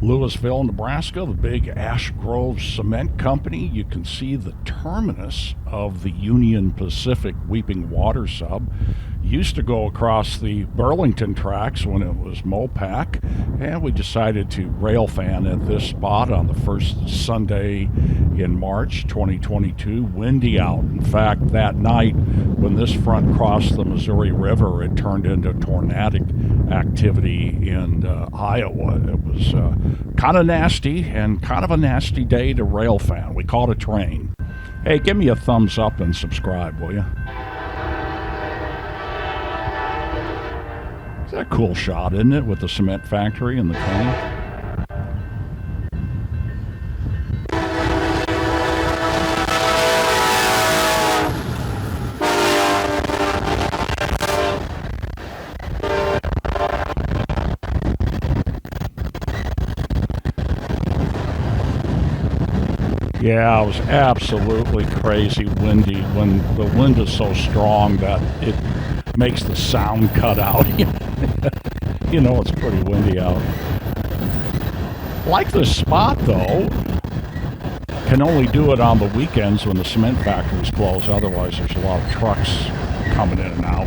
Louisville, Nebraska, the big Ash Grove Cement Company. You can see the terminus of the Union Pacific Weeping Water Sub. Used to go across the Burlington tracks when it was Mopac, and we decided to railfan at this spot on the first Sunday in March 2022. Windy out. In fact, that night when this front crossed the Missouri River, it turned into tornadic activity in Iowa. It was kind of nasty and kind of a nasty day to railfan. We caught a train. Hey, give me a thumbs up and subscribe, will you? Is that a cool shot, isn't it, with the cement factory and the train? Yeah, it was absolutely crazy windy. When the wind is so strong that it makes the sound cut out. You know it's pretty windy out. Like this spot, though. Can only do it on the weekends when the cement factories close. Otherwise, there's a lot of trucks coming in and out.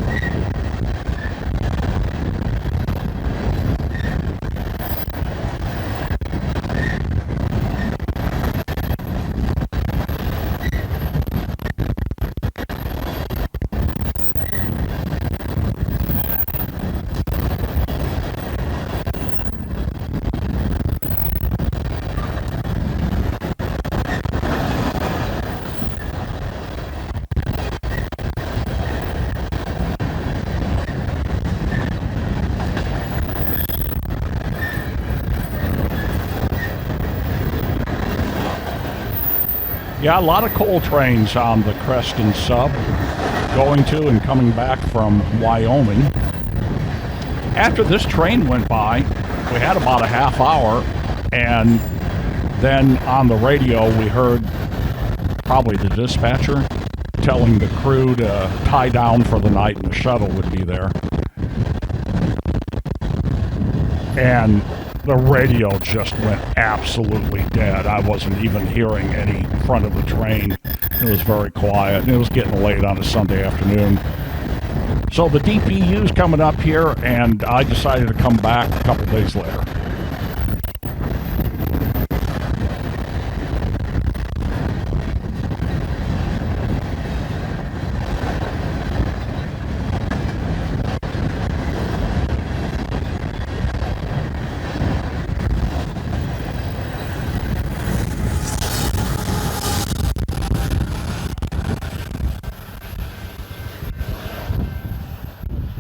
Yeah, a lot of coal trains on the Creston Sub going to and coming back from Wyoming. After this train went by, we had about a half hour, and then on the radio we heard probably the dispatcher telling the crew to tie down for the night and the shuttle would be there. And the radio just went absolutely dead. I wasn't even hearing any front of the train. It was very quiet, and it was getting late on a Sunday afternoon. So the DPU's coming up here, and I decided to come back a couple days later.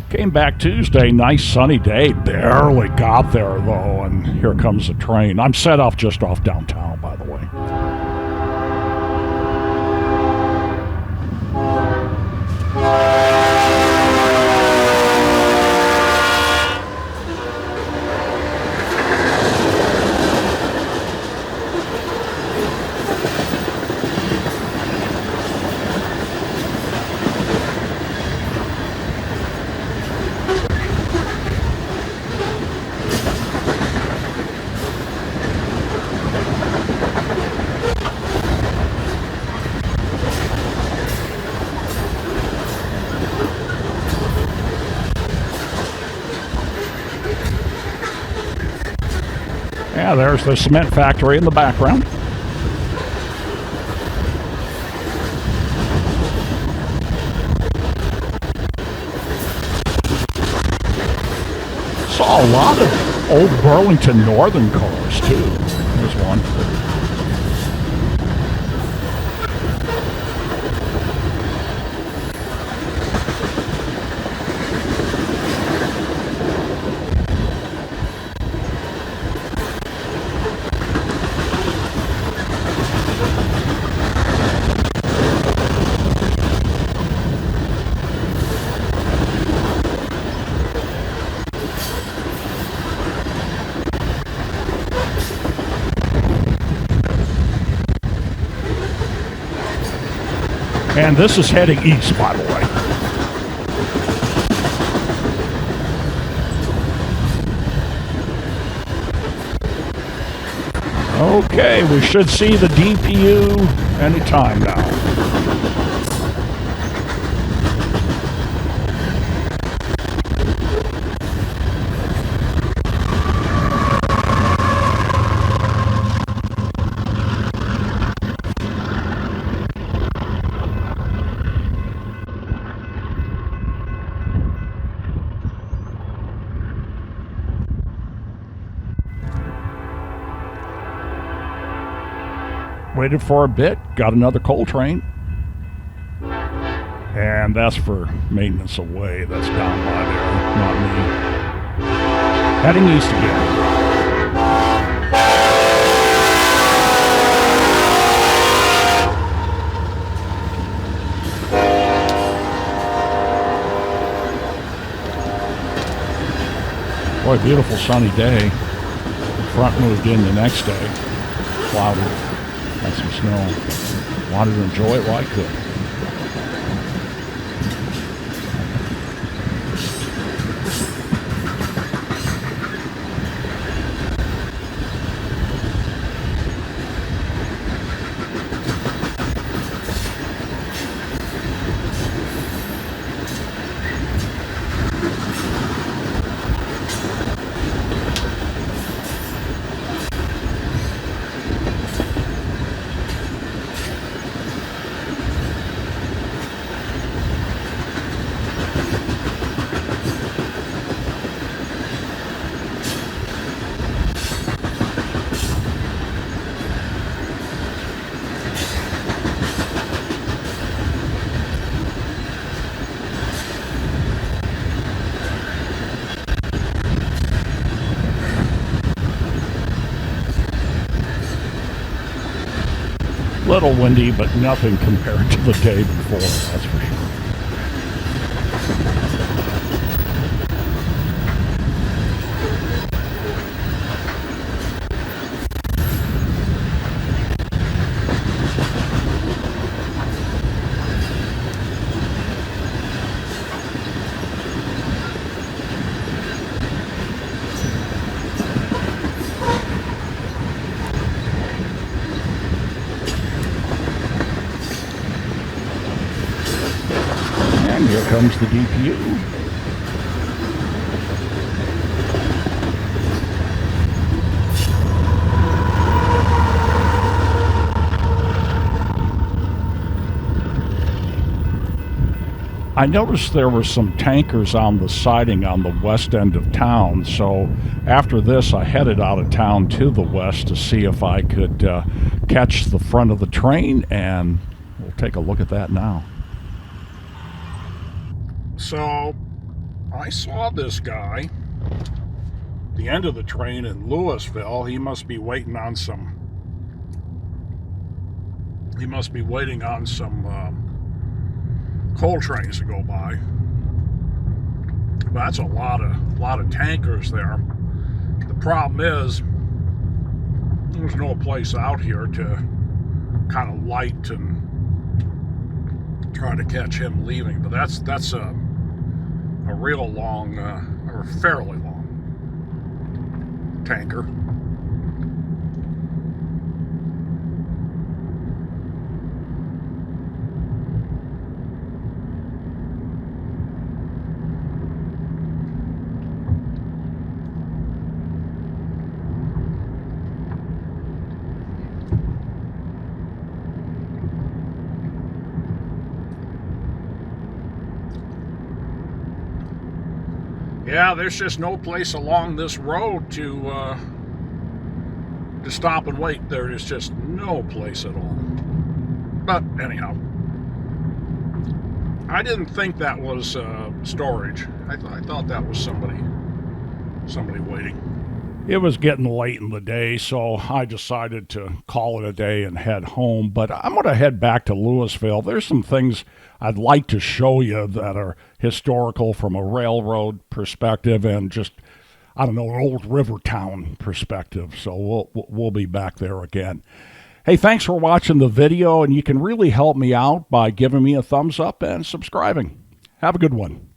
Came back Tuesday, nice sunny day. Barely got there though, and here comes the train. I'm set off just off downtown, by the way. Yeah, there's the cement factory in the background. Saw a lot of old Burlington Northern cars, too. There's one. And this is heading east, by the way. Okay, we should see the DPU anytime now. Waited for a bit, got another coal train. And that's for maintenance away. That's down by there, not me. Heading east again. Boy, beautiful sunny day. The front moved in the next day. Cloudy. Had some snow. Wanted to enjoy it while I could. Little windy, but nothing compared to the day before, that's for sure. And here comes the DPU. I noticed there were some tankers on the siding on the west end of town, so after this I headed out of town to the west to see if I could catch the front of the train, and we'll take a look at that now. So I saw this guy, the end of the train in Louisville. He must be waiting on some coal trains to go by. But that's a lot of tankers there. The problem is there's no place out here to kind of light and try to catch him leaving. But that's a real long, or fairly long tanker. Yeah, there's just no place along this road to stop and wait. There is just no place at all. But anyhow, I didn't think that was storage. I thought that was somebody waiting. It was getting late in the day, so I decided to call it a day and head home. But I'm going to head back to Louisville. There's some things I'd like to show you that are historical from a railroad perspective and just, I don't know, an old river town perspective. So we'll be back there again. Hey, thanks for watching the video, and you can really help me out by giving me a thumbs up and subscribing. Have a good one.